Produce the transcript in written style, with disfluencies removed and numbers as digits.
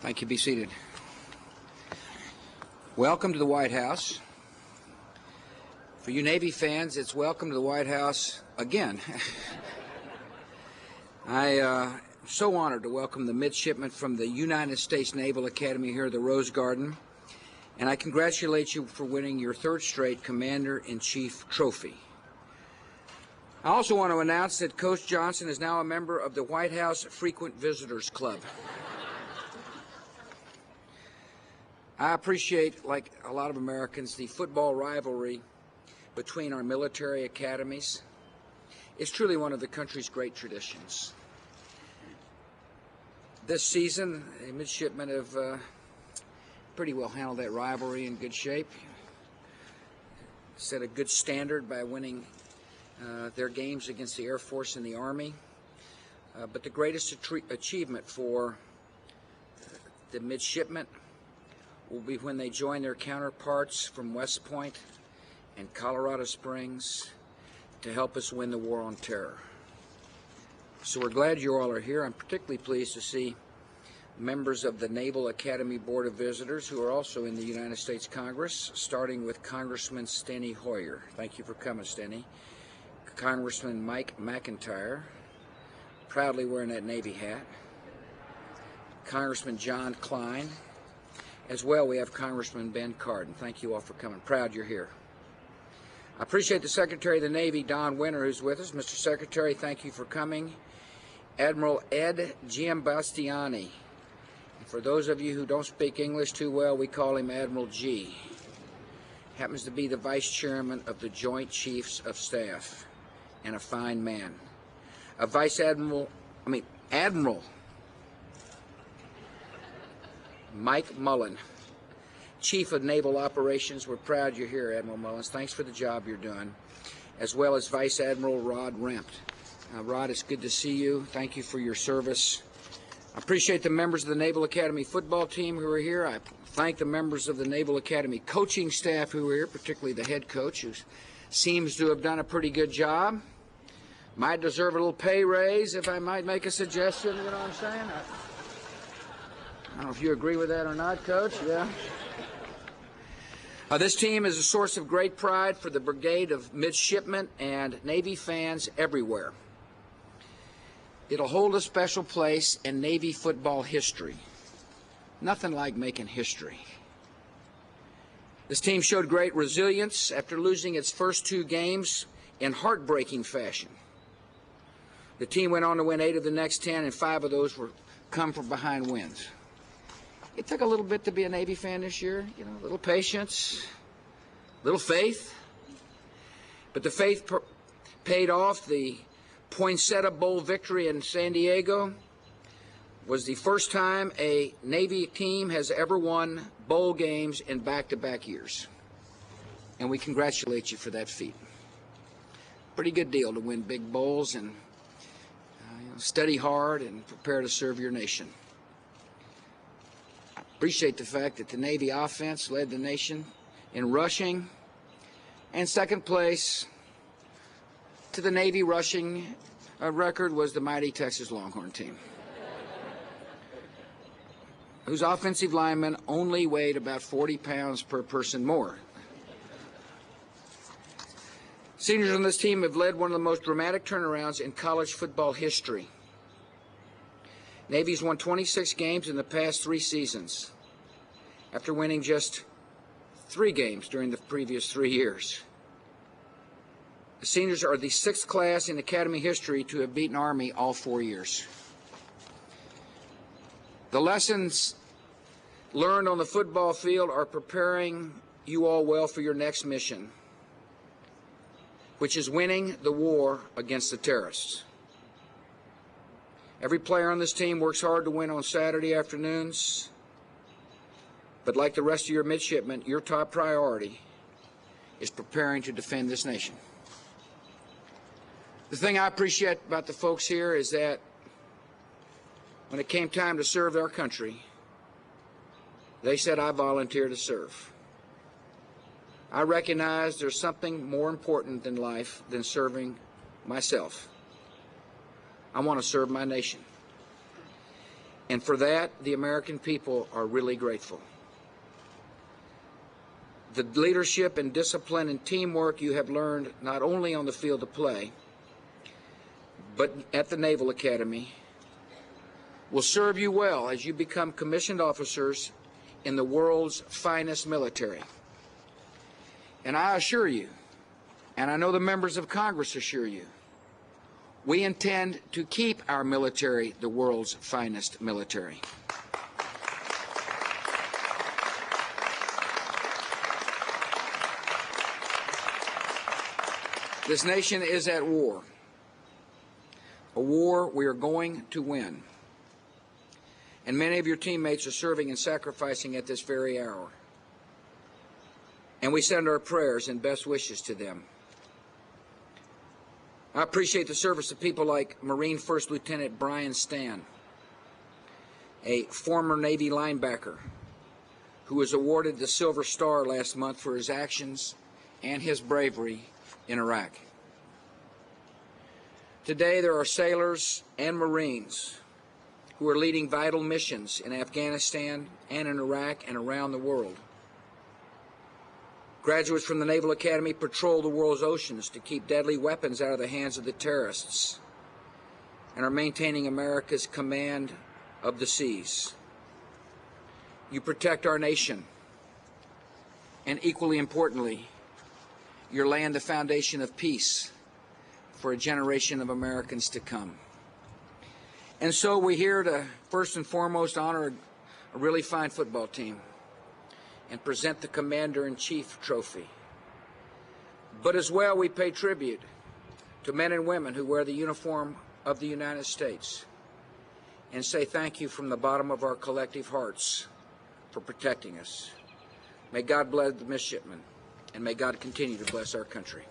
Thank you. Be seated. Welcome to the White House. For you Navy fans, it's welcome to the White House again. I'm so honored to welcome the midshipmen from the United States Naval Academy here at the Rose Garden, and I congratulate you for winning your third straight Commander-in-Chief trophy. I also want to announce that Coach Johnson is now a member of the White House Frequent Visitors Club. I appreciate, like a lot of Americans, the football rivalry between our military academies. It's truly one of the country's great traditions. This season, the midshipmen have pretty well handled that rivalry in good shape. Set a good standard by winning their games against the Air Force and the Army. But the greatest achievement for the midshipmen will be when they join their counterparts from West Point and Colorado Springs to help us win the war on terror. So we're glad you all are here. I'm particularly pleased to see members of the Naval Academy Board of Visitors who are also in the United States Congress, starting with Congressman Steny Hoyer. Thank you for coming, Steny. Congressman Mike McIntyre, proudly wearing that Navy hat. Congressman John Klein. As well, we have Congressman Ben Cardin. Thank you all for coming. Proud you're here. I appreciate the Secretary of the Navy, Don Winter, who's with us. Mr. Secretary, thank you for coming. Admiral Ed Giambastiani. For those of you who don't speak English too well, we call him Admiral G. Happens to be the Vice Chairman of the Joint Chiefs of Staff and a fine man. Admiral Mike Mullen, Chief of Naval Operations. We're proud you're here, Admiral Mullins. Thanks for the job you're doing. As well as Vice Admiral Rod Rempt. Rod, it's good to see you. Thank you for your service. I appreciate the members of the Naval Academy football team who are here. I thank the members of the Naval Academy coaching staff who are here, particularly the head coach, who seems to have done a pretty good job. Might deserve a little pay raise if I might make a suggestion, you know what I'm saying? I don't know if you agree with that or not, Coach. Yeah. This team is a source of great pride for the brigade of midshipmen and Navy fans everywhere. It'll hold a special place in Navy football history. Nothing like making history. This team showed great resilience after losing its first two games in heartbreaking fashion. The team went on to win 8 of the next 10, and 5 of those were come from behind wins. It took a little bit to be a Navy fan this year, you know, a little patience, a little faith. But the faith paid off. The Poinsettia Bowl victory in San Diego was the first time a Navy team has ever won bowl games in back-to-back years. And we congratulate you for that feat. Pretty good deal to win big bowls and study hard and prepare to serve your nation. Appreciate the fact that the Navy offense led the nation in rushing, and second place to the Navy rushing record was the mighty Texas Longhorn team, whose offensive linemen only weighed about 40 pounds per person more. Seniors on this team have led one of the most dramatic turnarounds in college football history. Navy's won 26 games in the past 3 seasons, after winning just 3 games during the previous 3 years. The seniors are the 6th class in Academy history to have beaten Army all 4 years. The lessons learned on the football field are preparing you all well for your next mission, which is winning the war against the terrorists. Every player on this team works hard to win on Saturday afternoons, but like the rest of your midshipmen, your top priority is preparing to defend this nation. The thing I appreciate about the folks here is that when it came time to serve our country, they said, "I volunteer to serve." I recognize there's something more important in life than serving myself. I want to serve my nation. And for that, the American people are really grateful. The leadership and discipline and teamwork you have learned not only on the field of play, but at the Naval Academy will serve you well as you become commissioned officers in the world's finest military. And I assure you, and I know the members of Congress assure you, we intend to keep our military the world's finest military. This nation is at war, a war we are going to win. And many of your teammates are serving and sacrificing at this very hour. And we send our prayers and best wishes to them. I appreciate the service of people like Marine First Lieutenant Brian Stan, a former Navy linebacker who was awarded the Silver Star last month for his actions and his bravery in Iraq. Today there are sailors and Marines who are leading vital missions in Afghanistan and in Iraq and around the world. Graduates from the Naval Academy patrol the world's oceans to keep deadly weapons out of the hands of the terrorists and are maintaining America's command of the seas. You protect our nation, and equally importantly, you're laying the foundation of peace for a generation of Americans to come. And so we're here to first and foremost honor a really fine football team and present the Commander-in-Chief trophy. But as well, we pay tribute to men and women who wear the uniform of the United States and say thank you from the bottom of our collective hearts for protecting us. May God bless the midshipmen, and may God continue to bless our country.